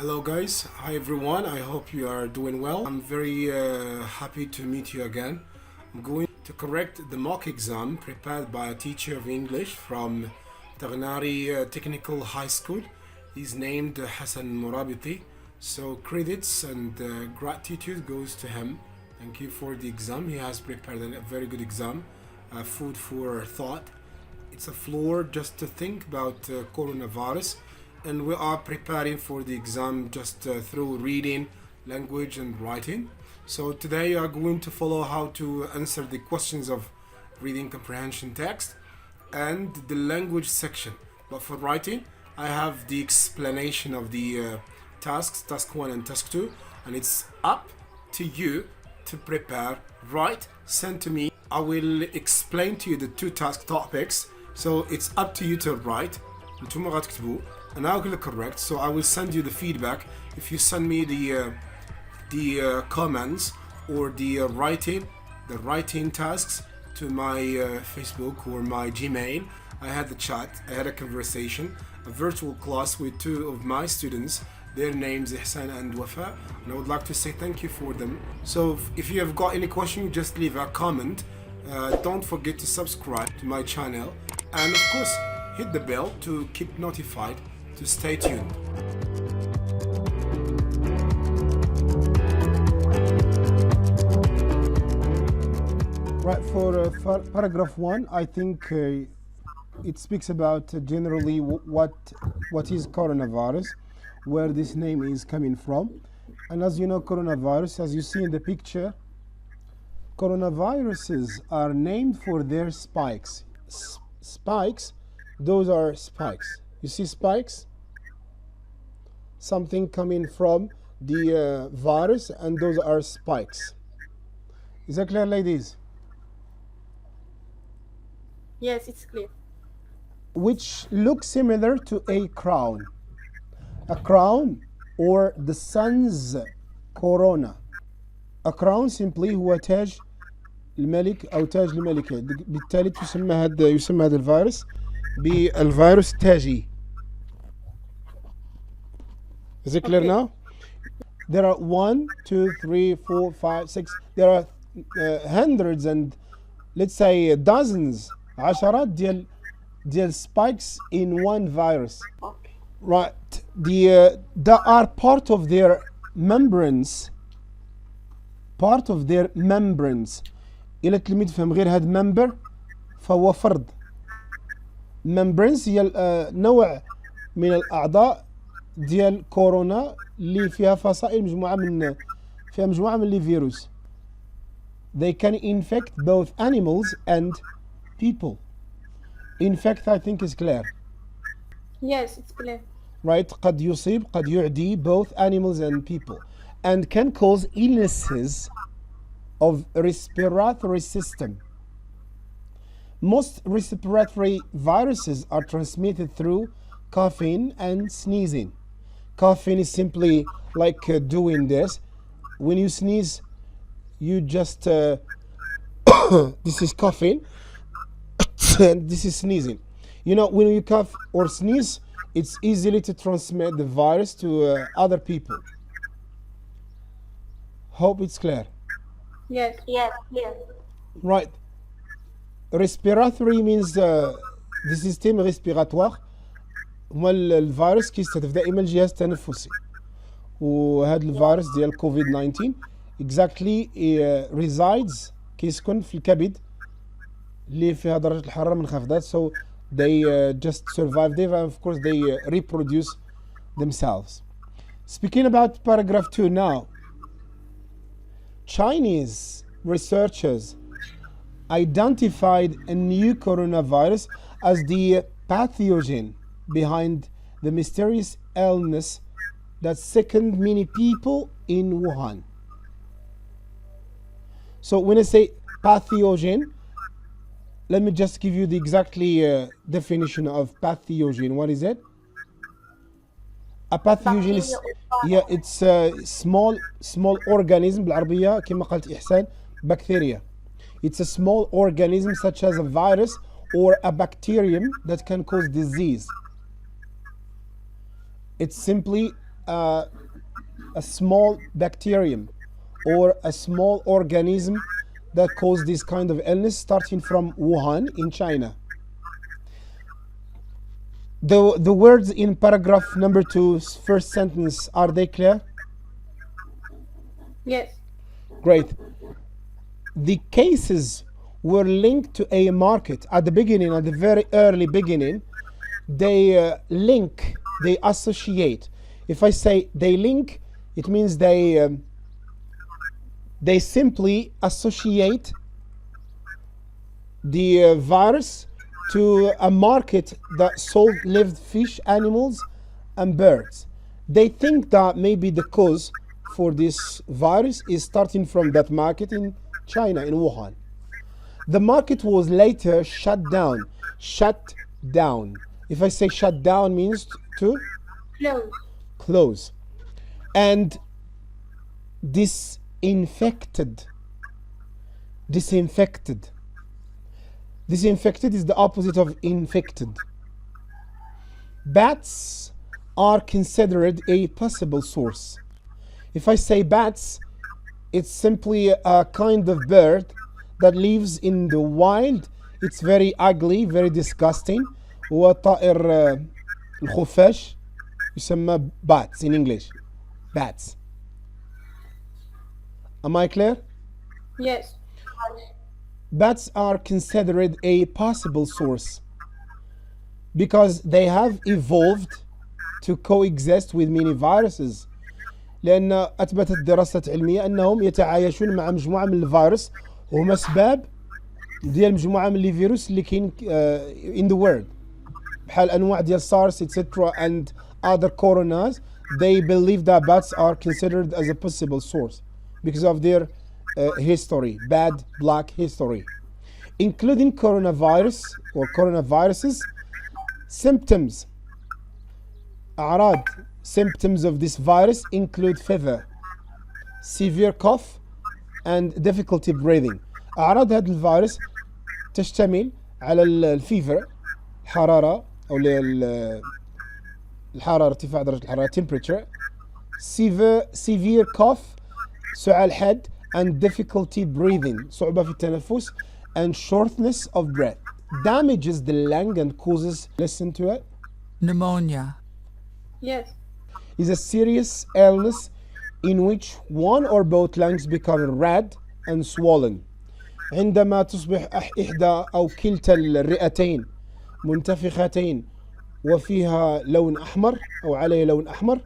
Hello guys, hi everyone, I hope you are doing well. I'm very happy to meet you again. I'm going to correct the mock exam prepared by a teacher of English from Taghnari Technical High School. He's named Hassan Murabiti. So credits and gratitude goes to him. Thank you for the exam. He has prepared a very good exam, food for thought. It's a floor just to think about coronavirus, and we are preparing for the exam just through reading, language and writing. So today you are going to follow how to answer the questions of reading comprehension text and the language section. But for writing, I have the explanation of the tasks, task 1 and task 2, and it's up to you to prepare, write, send to me. I will explain to you the two task topics, so it's up to you to write. انتم غتكتبوا and I will correct, so I will send you the feedback if you send me the comments or the writing tasks to my Facebook or my Gmail. I had the chat, I had a conversation, a virtual class with two of my students. Their names Ihsan and Wafa, and I would like to say thank you for them. So if you have got any question, just leave a comment. Don't forget to subscribe to my channel, and of course hit the bell to keep notified, to stay tuned. Right, for paragraph 1, I think it speaks about generally what is coronavirus, where this name is coming from. And as you know, coronavirus, as you see in the picture, coronaviruses are named for their spikes. Spikes, those are spikes. You see spikes? Something coming from the virus, and those are spikes. Is that clear, ladies? Yes, it's clear. Which looks similar to a crown. A crown or the sun's corona. A crown simply هو تاج الملك أو تاج الملكة. بالتالي يسمى هذا الفيروس بالفيروس التاجي. Is it clear now? There are 1, 2, 3, 4, 5, 6. There are hundreds and let's say dozens, عشرات ديال spikes in one virus. Okay. Right, that are part of their membranes. Part of their membranes. إلى تلميذ فهم غير هاد member فهو فرد. membranes هي نوع من الأعضاء ديال كورونا اللي فيها فصائل فيها مجموعة من الفيروس. They can infect both animals and people. Infect, I think, is clear. Yes, it's clear. Right, قد يصيب قد يعدي both animals and people, and can cause illnesses of respiratory system. Most respiratory viruses are transmitted through coughing and sneezing. Coughing is simply like doing this. When you sneeze, you just this is coughing and this is sneezing. You know, when you cough or sneeze, it's easily to transmit the virus to other people. Hope it's clear. Yes. Yes, yes. Right. Respiratory means the system respiratoire. هو الفيروس كيستهدف دائما الجهاز التنفسي. وهذا الفيروس ديال كوفيد 19 exactly resides كيسكن في الكبد اللي فيها درجة الحرارة منخفضة. So they just survive there, and of course they reproduce themselves. Speaking about paragraph 2 now, Chinese researchers identified a new coronavirus as the pathogen behind the mysterious illness that sickened many people in Wuhan. So when I say pathogen, let me just give you the exactly definition of pathogen. What is it? A pathogen is, yeah, it's a small organism بالعربية كما قالت إحسان bacteria. It's a small organism such as a virus or a bacterium that can cause disease. It's simply a small bacterium or a small organism that caused this kind of illness starting from Wuhan in China. The words in paragraph number 2, first sentence, are they clear? Yes. Great. The cases were linked to a market at the beginning, at the very early beginning. They link, they associate. If I say they link, it means they simply associate the virus to a market that sold lived fish, animals, and birds. They think that maybe the cause for this virus is starting from that market in China, in Wuhan. The market was later shut down. Shut down. If I say shut down, means to Close. close. And disinfected. Disinfected. Disinfected is the opposite of infected. Bats are considered a possible source. If I say bats, it's simply a kind of bird that lives in the wild. It's very ugly, very disgusting. وطائر الخفاش يسمى bats in English. Bats. Am I clear? Yes. Bats are considered a possible source because they have evolved to coexist with many viruses. لأن أثبتت دراسات علمية أنهم يتعايشون مع مجموعة من الفيروس وهم أسباب ديال مجموعة من الفيروس اللي كاين in the world بحال أنواع ديال SARS etc. and other coronas. They believe that bats are considered as a possible source because of their history, bad black history, including coronavirus or coronaviruses. Symptoms, أعراض, symptoms of this virus include fever, severe cough, and difficulty breathing. أعراض هذا الفيروس تشتمل على الفيفر، حرارة أو الحرارة، ارتفاع درجة الحرارة temperature, severe cough سعال حاد, and difficulty breathing صعوبة في التنفس, and shortness of breath. Damages the lung and causes, listen to it, pneumonia, Yes. is a serious illness in which one or both lungs become red and swollen. عندما تصبح إحدى أو كلتا الرئتين منتفختين وفيها لون أحمر أو عليه لون أحمر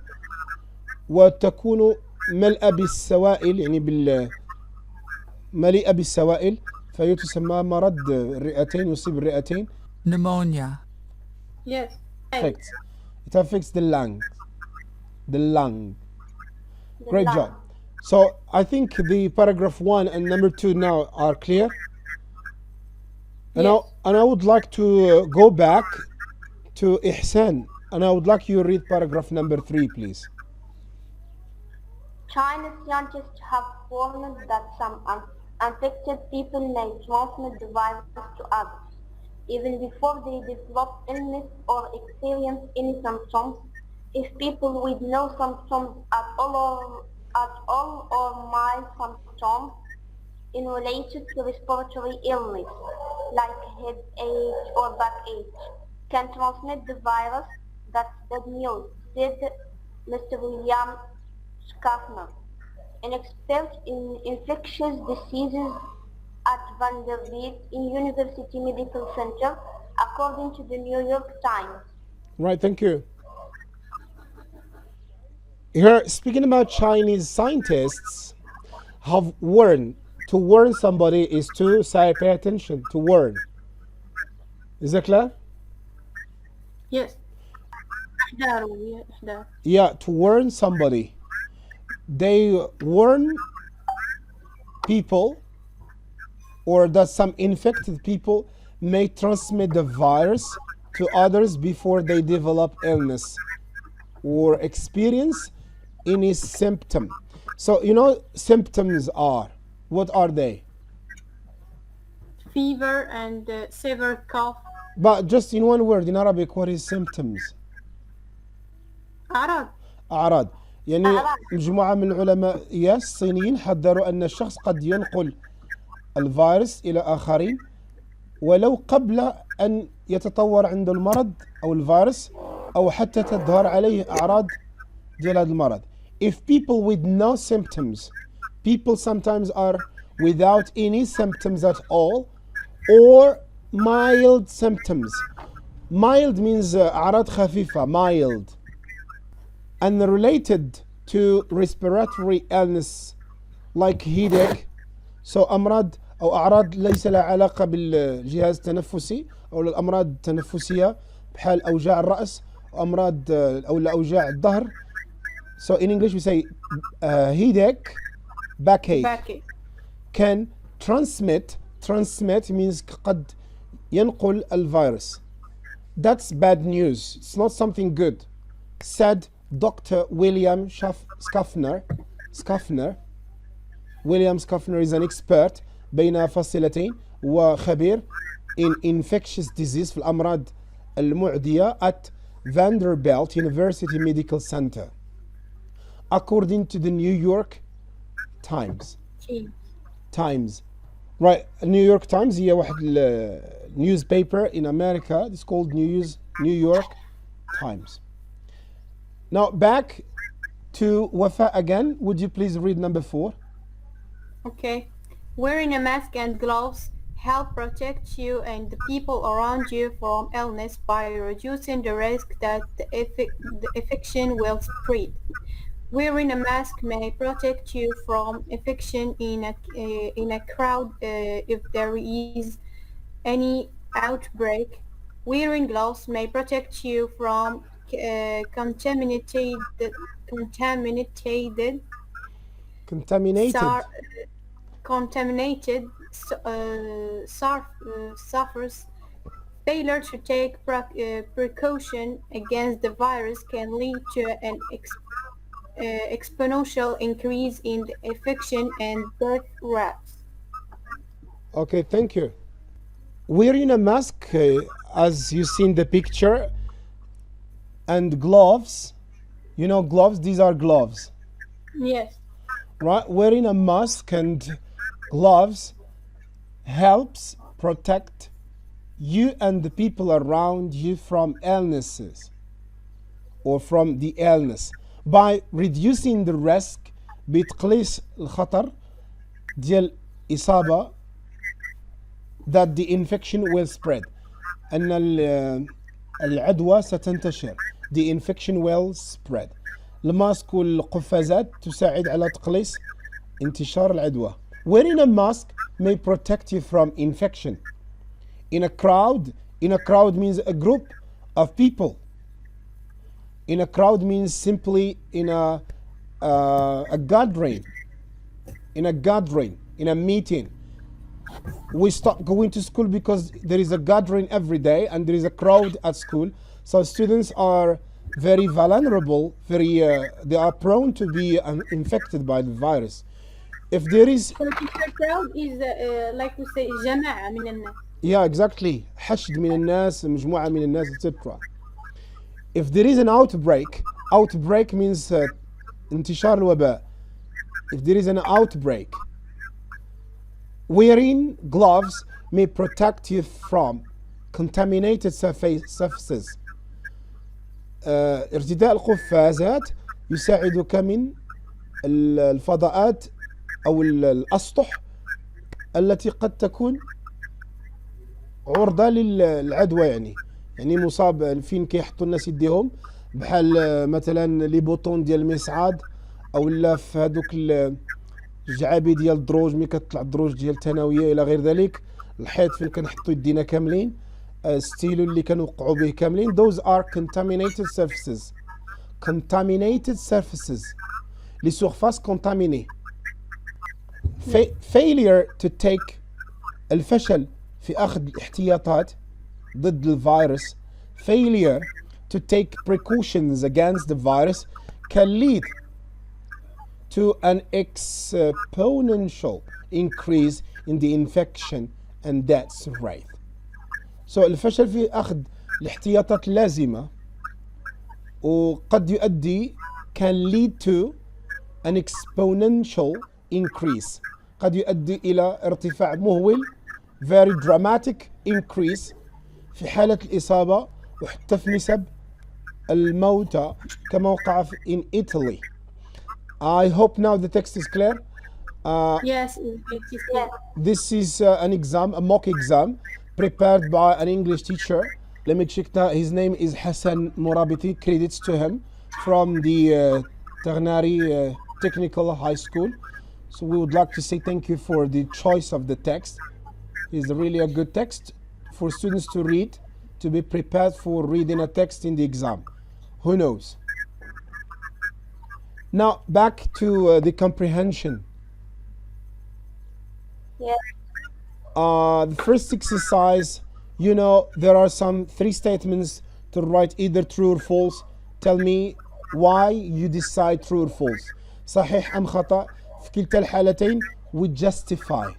وتكون ملأة بالسوائل، يعني مليئة بالسوائل، فهي تسمى مرض الرئتين، يصيب الرئتين. pneumonia, Yes. Affects. It affects the lung. The lung. The Great lung. job. So I think the paragraph 1 and number 2 now are clear. And, Yes. I would like to go back to Ihsan, and I would like you to read paragraph number 3, please. Chinese scientists have warned that some infected people may transmit the virus to others, even before they develop illness or experience any symptoms. If people with no symptoms at all or mild symptoms in related to respiratory illness, like headache or backache, can transmit the virus, that's good news, said Mr. William Schaffner, an expert in infectious diseases at Vanderbilt University Medical Center, according to the New York Times. Right, thank you. Here, speaking about Chinese scientists, have warned. To warn somebody is to say, pay attention, to warn. Is that clear? Yes. إحذار. Yeah, to warn somebody. They warn people, or that some infected people may transmit the virus to others before they develop illness or experience any symptom. So, symptoms are, what are they? Fever and severe cough. But just in one word, in Arabic, what is symptoms? أعراض. أعراض. يعني أعراض. مجموعة من العلماء الصينيين حذروا أن الشخص قد ينقل الفيروس إلى آخرين ولو قبل أن يتطور عنده المرض أو الفيروس أو حتى تظهر عليه أعراض ديال هذا المرض. If people with no symptoms, people sometimes are without any symptoms at all or mild symptoms. Mild means أعراض خفيفة, mild. And related to respiratory illness like headache. So أمراض أو أعراض ليس لها علاقة بالجهاز التنفسي أو الأمراض التنفسية بحال أوجاع الرأس وأمراض أو أوجاع الظهر. So in English we say headache, backache. Backache. Can transmit means قد ينقل الفيروس. That's bad news. It's not something good, said Dr. William Schaffner. William Schaffner is an expert بين فاصلتين وخبير in infectious disease في الأمراض المعدية at Vanderbilt University Medical Center. According to the New York Times. Right, New York Times هي واحد newspaper in America. It's called New York Times. Now back to Wafa again. Would you please read number 4? Okay. Wearing a mask and gloves help protect you and the people around you from illness by reducing the risk that the infection will spread. Wearing a mask may protect you from infection in a crowd if there is any outbreak. Wearing gloves may protect you from contaminated surface. Failure to take precaution against the virus can lead to an exponential increase in the infection and death rates. Okay, thank you. Wearing a mask, as you see in the picture, and gloves. You know gloves, these are gloves. Yes. Right? Wearing a mask and gloves helps protect you and the people around you from illnesses or from the illness by reducing the risk بتقليص الخطر ديال إصابة that the infection will spread أن العدوى ستنتشر. The infection will spread. الماسك والقفازات تساعد على تقليص انتشار العدوى. Wearing a mask may protect you from infection. In a crowd means a group of people. In a crowd means simply in a gathering. In a meeting. We stop going to school because there is a gathering every day and there is a crowd at school. So students are very vulnerable, they are prone to be infected by the virus. If there is... So the crowd is like we say جماعة من الناس. Yeah, exactly. حشد من الناس, مجموعة من الناس, etc. If there is an outbreak means انتشار الوباء. If there is an outbreak, wearing gloves may protect you from contaminated surfaces. ارتداء القفازات يساعدك من الفضاءات أو الأسطح التي قد تكون عرضة للعدوى. يعني مصاب فين كيحطوا الناس يديهم بحال مثلا لي بوطون ديال المصعاد أو لا في هذوك الجعابي ديال الدروج ملي كتطلع الدروج ديال الثانوية إلى غير ذلك. الحيط فين كنحطوا يدينا كاملين ستيلو اللي كنوقعوا به كاملين. Those are contaminated surfaces. Les surfaces contaminées. Failure to take الفشل في أخذ الاحتياطات ضد الفيروس. Failure to take precautions against the virus can lead to an exponential increase in the infection and death rate. So الفشل في أخذ الاحتياطات اللازمة وقد يؤدي can lead to an exponential increase. قد يؤدي إلى ارتفاع مهول very dramatic increase في حالة الإصابة وحتى في نسب الموتى كما وقع in Italy. I hope now the text is clear. Yes, it is clear. This is an exam, a mock exam prepared by an English teacher. Let me check that. His name is Hassan Morabiti. Credits to him from the Taghnari Technical High School. So we would like to say thank you for the choice of the text. It's really a good text for students to read, to be prepared for reading a text in the exam. Who knows? Now back to the comprehension. Yes. The first exercise, you know, there are some 3 statements to write either true or false. Tell me why you decide true or false. صحيح أم خطأ. في كلتا الحالتين we justify.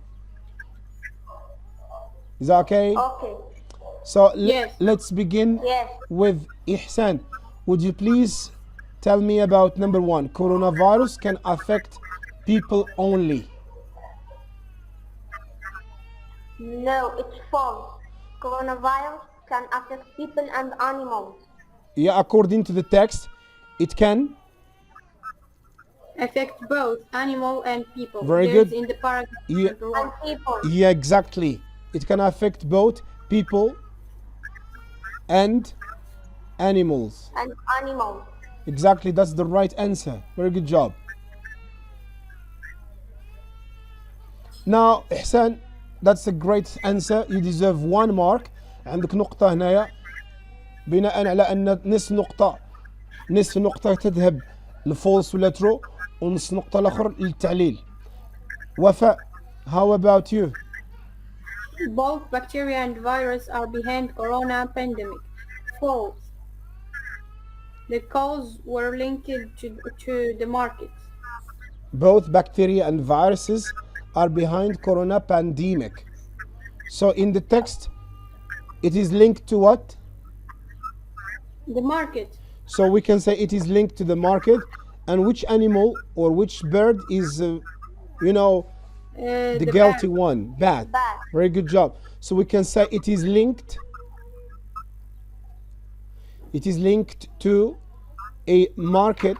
Is that okay? Okay. So Yes. let's begin Yes. with Ihsan. Would you please tell me about number 1? Coronavirus can affect people only. No, it's false. Coronavirus can affect people and animals. Yeah, according to the text, it can. Affect both animal and people. Very There's good. in the paragraph. Yeah. number And 1. people. Yeah, exactly. It can affect both people and animals. And animals. Exactly, that's the right answer. Very good job. Now, Ihsan, that's a great answer. You deserve 1 mark. عندك نقطة هنايا بناء على أن نصف نقطة تذهب لفولس ولا ترو ونصف نقطة الأخر للتعليل. وفاء, how about you? Both bacteria and virus are behind corona pandemic. False. The cause were linked to the market. Both bacteria and viruses are behind corona pandemic. So in the text, it is linked to what? The market. So we can say it is linked to the market. And which animal or which bird is, the guilty bat. one? Bat. Bat. Very good job. So we can say it is linked. It is linked to a market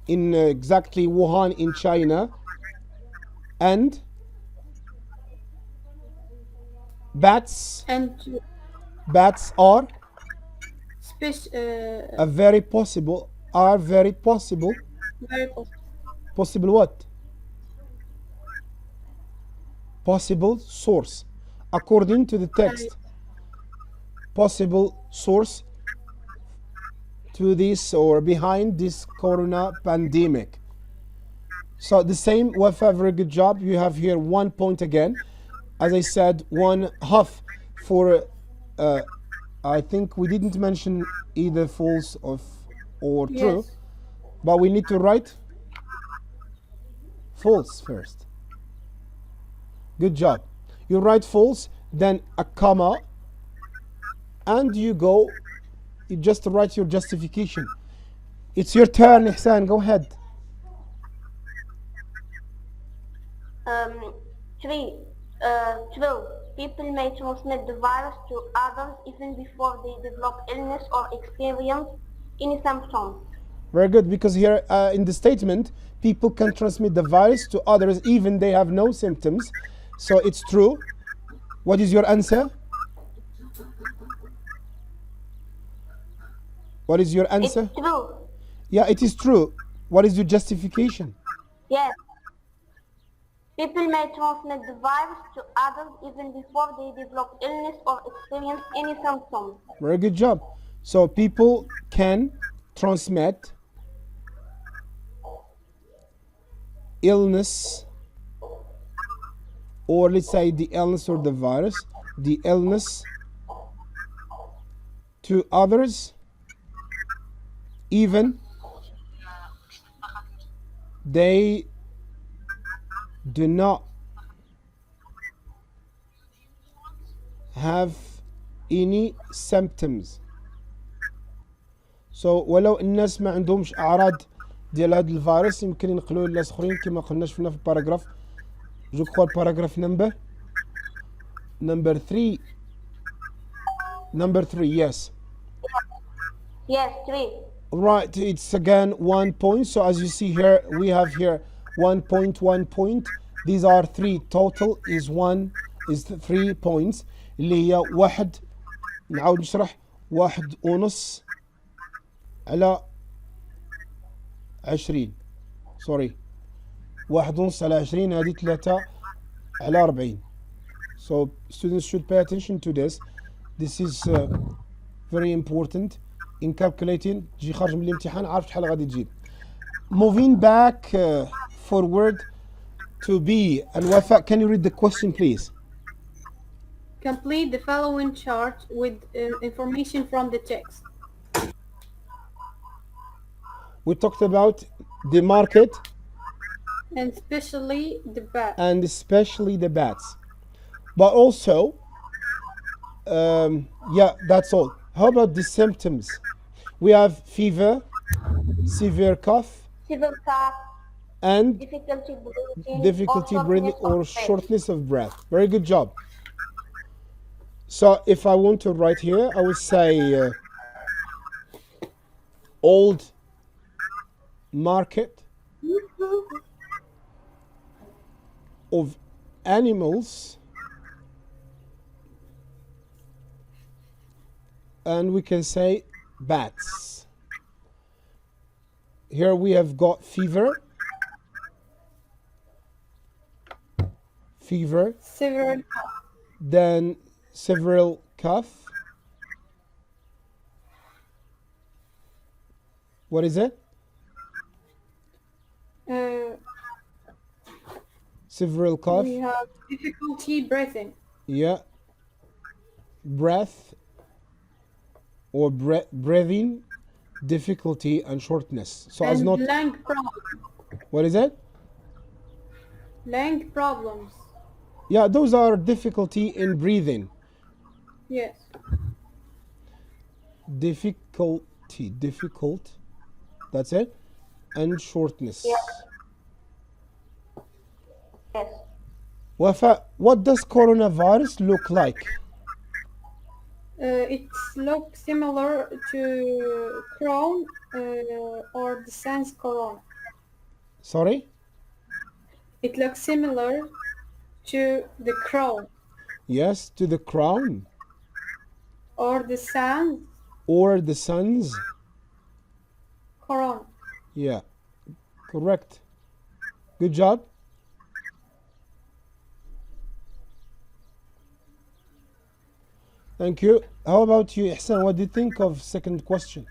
in exactly Wuhan in China, and bats And are very very possible possible. possible what? Possible source according to the text. Possible source to this or behind this corona pandemic. So the same, Wafa, very good job. You have here 1 point again. As I said, 1/2 for I think we didn't mention either false or true, Yes. but we need to write false first. Good job. You write false, then a comma, and you just write your justification. It's your turn, Ihsan. Go ahead. 3. True. People may transmit the virus to others even before they develop illness or experience any symptoms. Very good, because here in the statement, people can transmit the virus to others even they have no symptoms. So it's true. What is your answer? What is your answer? It's true. Yeah, it is true. What is your justification? Yes. People may transmit the virus to others even before they develop illness or experience any symptoms. Very good job. So people can transmit illness, or let's say the illness or the virus, the illness to others even they do not have any symptoms. So ولو الناس ما عندهمش اعراض ديال هذا الفيروس يمكن ينقلوه لناس اخرين كما قلنا شفنا في الباراجراف جو كخوا الباراجراف نمبر 3 yes. Yes, 3. Right, it's again 1 point. So as you see here, we have here 1 point, 1 point. These are 3. Total is 3 points. اللي هي واحد نعاود نشرح 1.5 على 20. Sorry. 1.5 على 20 هذه 3 على 40. So students should pay attention to this. This is very important in calculating. تجي خارج من الامتحان عارف شحال غادي تجيب. Moving back forward to B. And Wafa, can you read the question please? Complete the following chart with information from the text. We talked about the market And especially the bat. and especially the bats. But also, yeah, that's all. How about the symptoms? We have fever, severe cough, Severe cough, and difficulty breathing, or shortness of breath. Very good job. So if I want to write here, I would say old market of animals and we can say bats. Here we have got fever, Severe cough. then several cough. What is it? Several cough. We have difficulty breathing. Yeah. Breath or breathing difficulty and shortness. So And as not. lung problems. What is it? Lung problems. Yeah, those are difficulty in breathing. Yes. Difficult. That's it. And shortness. Yes. Yes. Wafa, what does coronavirus look like? It looks similar to crown or the sans corona. Sorry? It looks similar to the crown Yes, to the crown or the sans or the sun's. corona. Yeah, correct. Good job. Thank you. How about you, Ihsan? What do you think of second question?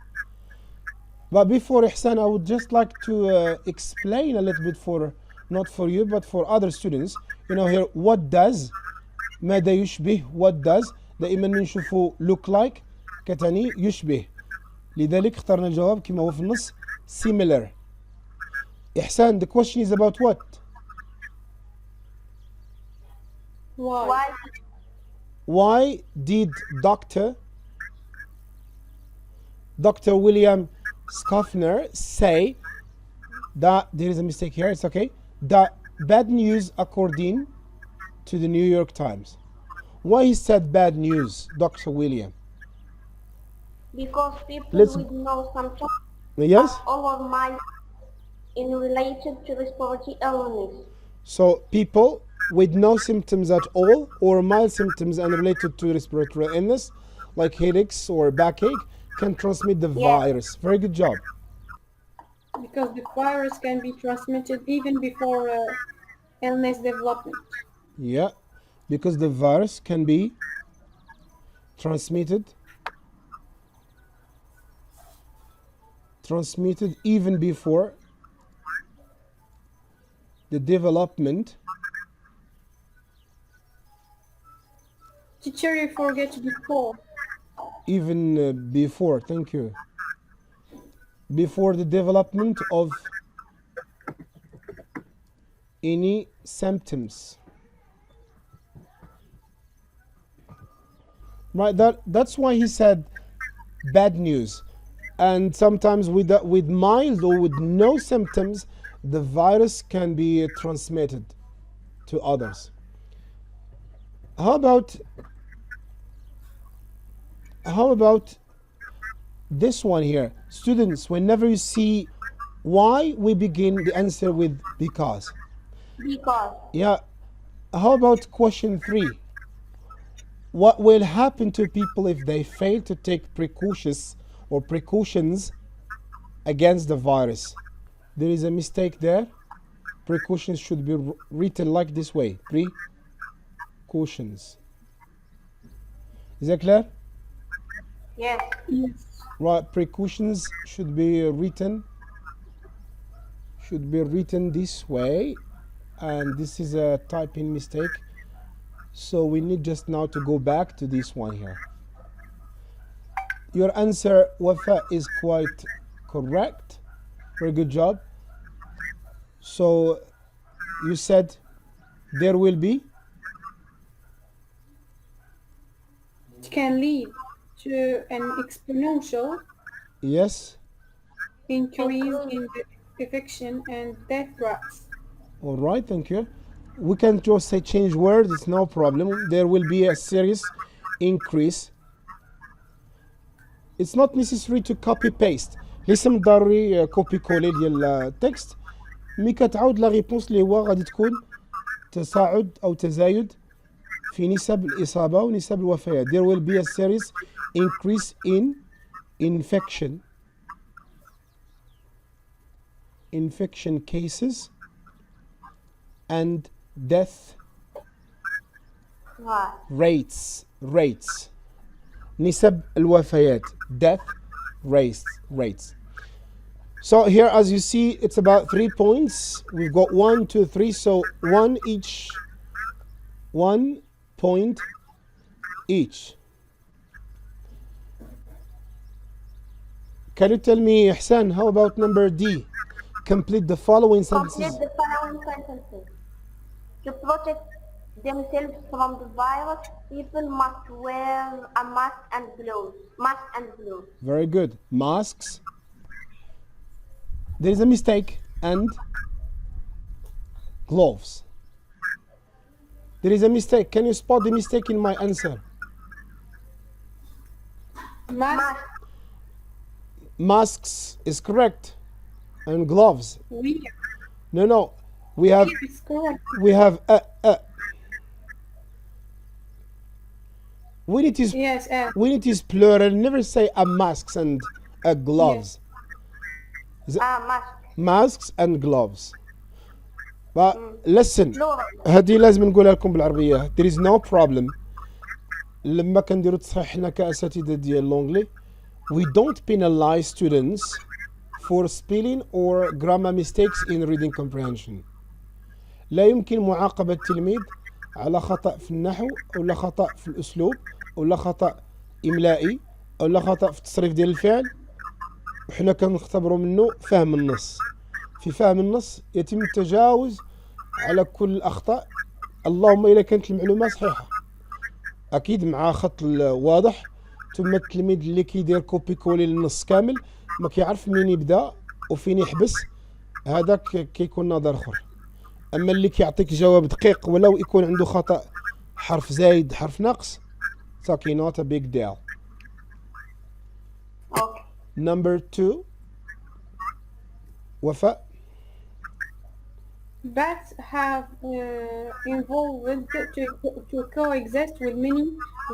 But before Ihsan, I would just like to explain a little bit for, not for you, but for other students. You know here, what does, ماذا يشبه, what does, دائما نشوفه look like, كتعني يشبه. لذلك اخترنا الجواب كما هو في النص, similar. Ihsan, the question is about what? Why? Why did Dr. William Schaffner say that there is a mistake here, it's okay, that bad news according to the New York Times? Why he said bad news, Dr. William? Because people Let's- would know something Yes? or mild in related to respiratory illness. So people with no symptoms at all or mild symptoms and related to respiratory illness like headaches or backache can transmit the Yeah. virus. Very good job. Because the virus can be transmitted even before illness development. Yeah, because the virus can be transmitted even before the development. Teacher, you forget before. Even before, thank you. Before the development of any symptoms. Right, that's why he said bad news. and sometimes with mild or with no symptoms, the virus can be transmitted to others. How about this one here? Students, whenever you see why, we begin the answer with because. Because. Yeah. How about question 3? What will happen to people if they fail to take precautions against the virus? There is a mistake there. Precautions should be written like this way. Precautions. Is that clear? Yes. Right, precautions should be written this way, and this is a typing mistake. So we need just now to go back to this one here. Your answer, Wafa, is quite correct. Very good job. So you said there will be? It can lead to an exponential Yes. increase in the infection and death rates. All right, thank you. We can just say change words, it's no problem. There will be a serious increase. It's not necessary to copy paste. ليس من ضروري كوبي كولي ديال التكست. مي كتعاود لا ريبونس اللي هو غادي تكون تصاعد او تزايد في نسب الإصابة ونسب الوفيات. There will be a serious increase in infection cases and death rates. نسب الوفيات. Death rates. So here, as you see, it's about 3 points. We've got 1, 2, 3, so 1 point each. Can you tell me, Ihsan, how about number D? Complete the following sentences. Complete the following sentences. To protect themselves from the virus, people must wear a mask and gloves. Very good. Masks. There is a mistake. And gloves. There is a mistake. Can you spot the mistake in my answer? Mask. Masks is correct. And gloves. No. We have It's correct. when it is Yes. when it is plural, never say a masks and a gloves. Masks and gloves. But listen, هذه لازم نقولها لكم بالعربية. There is no problem. لما كنديروا تصحيح حنا كأساتذة ديال اللونجلي, we don't penalize students for spelling or grammar mistakes in reading comprehension. لا يمكن معاقبة التلميذ على خطأ في النحو أو خطأ في الأسلوب أو خطأ إملائي أو خطأ في التصريف ديال الفعل. وحنا كنختبروا منه فهم النص. في فهم النص يتم التجاوز على كل الأخطاء، اللهم إذا كانت المعلومة صحيحة. أكيد مع خط واضح. ثم التلميذ اللي كيدير كوبي كولي للنص كامل ما كيعرف منين يبدا وفين يحبس، هذاك كيكون نظر اخر. اما اللي كيعطيك جواب دقيق ولو يكون عنده خطا حرف زايد حرف ناقص، ساكي نوت ا بيج ديل. Number 2. وفاء. Bats have evolved to coexist with many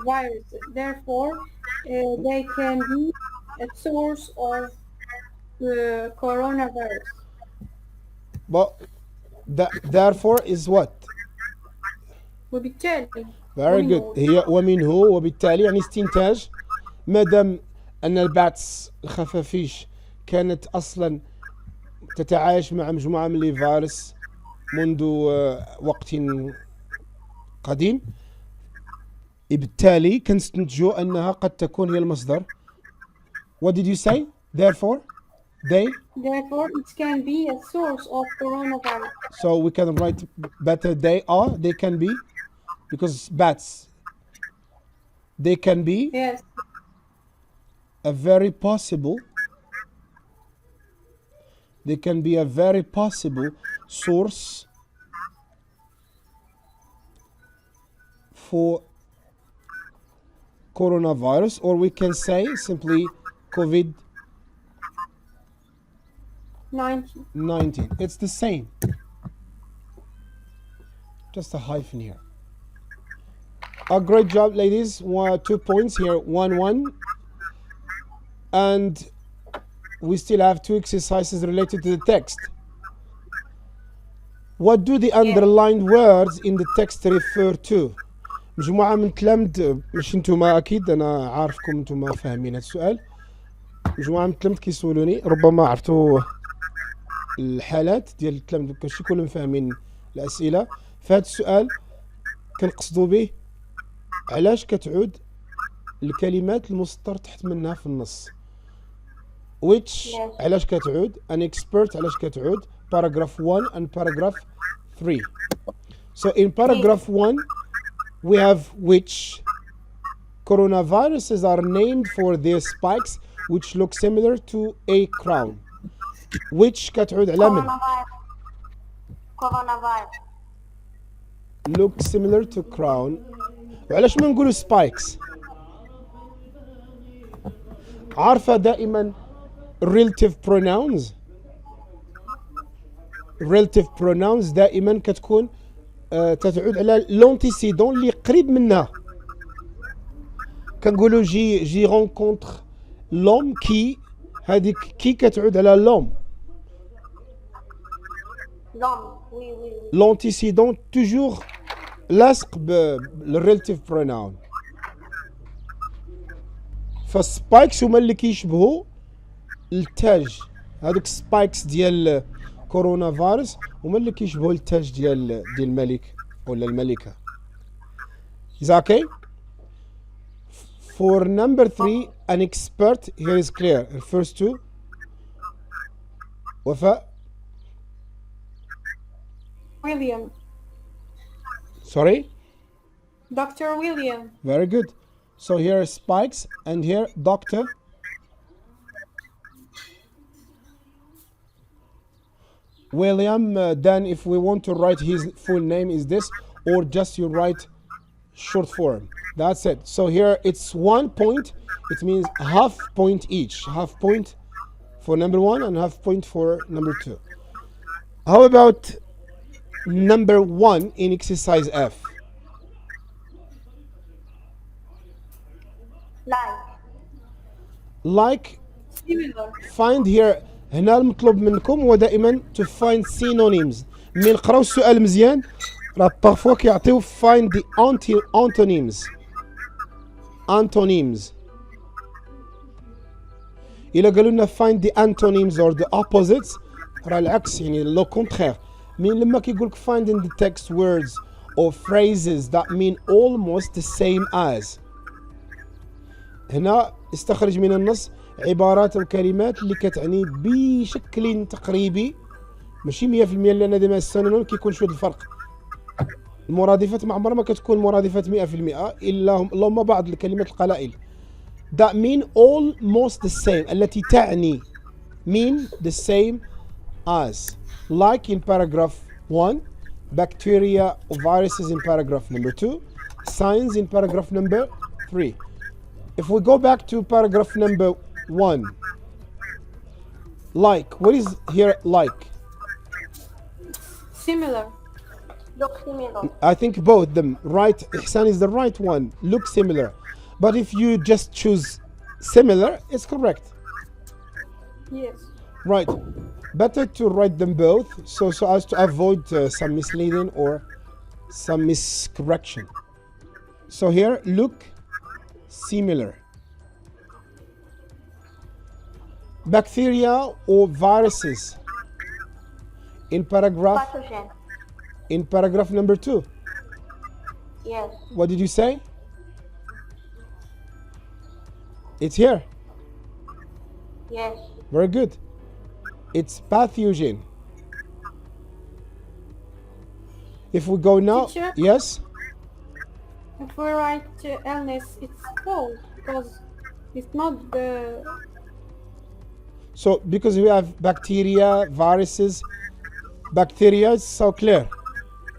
viruses. Therefore, they can be a source of coronavirus. But therefore is what? وبالتالي. Very good. هي ومنه وبالتالي يعني استنتاج. مادام أن الباتس الخفافيش كانت أصلا تتعايش مع مجموعة من الفيروس منذ وقت قديم، بالتالي كنستنتجوا أنها قد تكون هي المصدر. What did you say? Therefore it can be a source of coronavirus. So we can write better they can be, because bats, they can be Yes. a very possible they can be a very possible source for coronavirus, or we can say simply COVID-19. It's the same. Just a hyphen here. A great job, ladies. 2 points here, 1-1. And we still have 2 exercises related to the text. What do the underlined words in the text refer to? مجموعة من تلامذ، مش نتوما أكيد، أنا عارفكم نتوما فاهمين هذا السؤال. مجموعة من التلامذ كيسولوني، ربما عرفتوا الحالات ديال التلامذ كلشي كلهم فاهمين الأسئلة. فهذا السؤال كنقصدوا به علاش كتعود الكلمات المسطر تحت منها في النص. which علاش كتعود، an expert علاش كتعود، paragraph 1 and paragraph 3. So in paragraph 1 we have which. Coronaviruses are named for their spikes which look similar to a crown. which كتعود على من؟ coronavirus. look similar to crown. وعلاش ما نقولوا spikes؟ عارفة دائما relative pronouns دائما كتكون تتعود على لونتيسيدون اللي قريب منها. كنقولوا جي رونكونتر لوم كي، هذيك كي كتعود على لوم. لونتيسيدون توجور لاصق بالريلاتيف بروناون. فالسبايكس هما اللي كيشبهوا التاج، هذوك السبايكس ديال كورونا فيروس هما اللي كيشبهوا التاج ديال الملك ولا الملكه. Is that okay? For number 3, an expert here is clear. Refers to وفاء. William. Sorry? Dr. William. Very good. So here are spikes and here doctor. William, then if we want to write his full name is this, or just you write short form. That's it. So here it's 1 point. It means half point each. Half point for number 1 and half point for number 2. How about number 1 in exercise F? Like. Similar. Find here. هنا المطلوب منكم هو دائما to find synonyms. من نقراو السؤال مزيان راه بارفوا كيعطيو find the antonyms. إلا قالوا لنا find the antonyms or the opposites راه العكس، يعني لو كونترير. من لما كيقول لك find in the text words or phrases that mean almost the same as. هنا استخرج من النص عبارات وكلمات اللي كتعني بشكل تقريبي، ماشي 100%، لان ديما السينونيم كيكون شويه الفرق. المرادفات ما عمرها ما كتكون مرادفات 100%، الا اللهم بعض الكلمات القلائل. that mean almost the same، التي تعني mean the same as. like in paragraph 1 bacteria or viruses in paragraph number 2, signs in paragraph number 3. If we go back to paragraph number 1, like, what is here like? Similar. Look similar. I think both them. Right, Ihsan is the right one. Look similar. But if you just choose similar, it's correct. Yes. Right. Better to write them both so as to avoid some misleading or some miscorrection. So here, look similar. Bacteria or viruses in paragraph Pathogen. in paragraph number 2. Yes. What did you say? It's here. Yes. Very good. It's pathogen. If we go now, Teacher? yes. If we write illness, it's false because it's not the. So because we have bacteria, viruses, bacteria is so clear.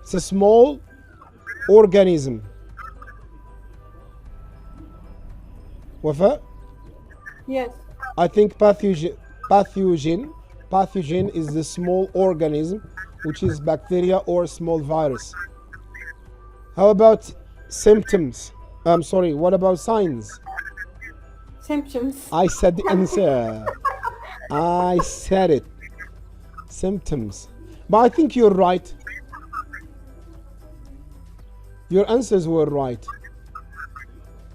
It's a small organism. وفاء? Yes. I think pathogen is the small organism, which is bacteria or small virus. How about symptoms? I'm sorry, what about signs? Symptoms. I said the answer. I said it. Symptoms. But I think you're right. Your answers were right.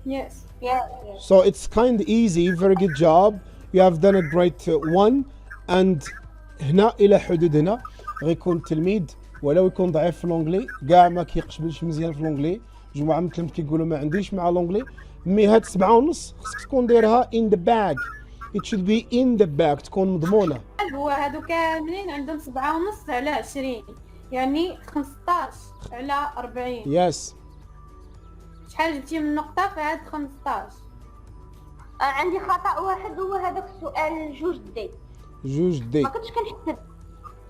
Yes. Yes. So it's kind of easy. Very good job. You have done a great one. And هنا إلى حدود هنا غيكون التلميذ ولو يكون ضعيف في الانجلي كاع ما كيقشبلش مزيان في الانجلي. جماعة من التلاميذ كيقولوا ما عنديش مع الانجلي. مي هاد 7.5 خصك تكون دايرها in the bag. It should be in the bag. تكون مضمونة. هو هادو كاملين عندهم 7.5 على 20 يعني 15 على 40. Yes. شحال جبتي من نقطة في هاد 15؟ عندي خطأ واحد هو هذاك السؤال جوج دي. جوج دي. ما كنتش كنحسب.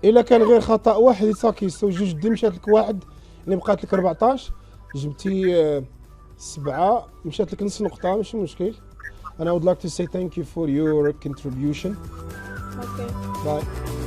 إلا كان غير خطأ واحد يساكي سو جوج دي مشات لك واحد اللي بقات لك 14 جبتي 7 مشات لك نص نقطة ماشي مشكل. And I would like to say thank you for your contribution. Okay. Bye.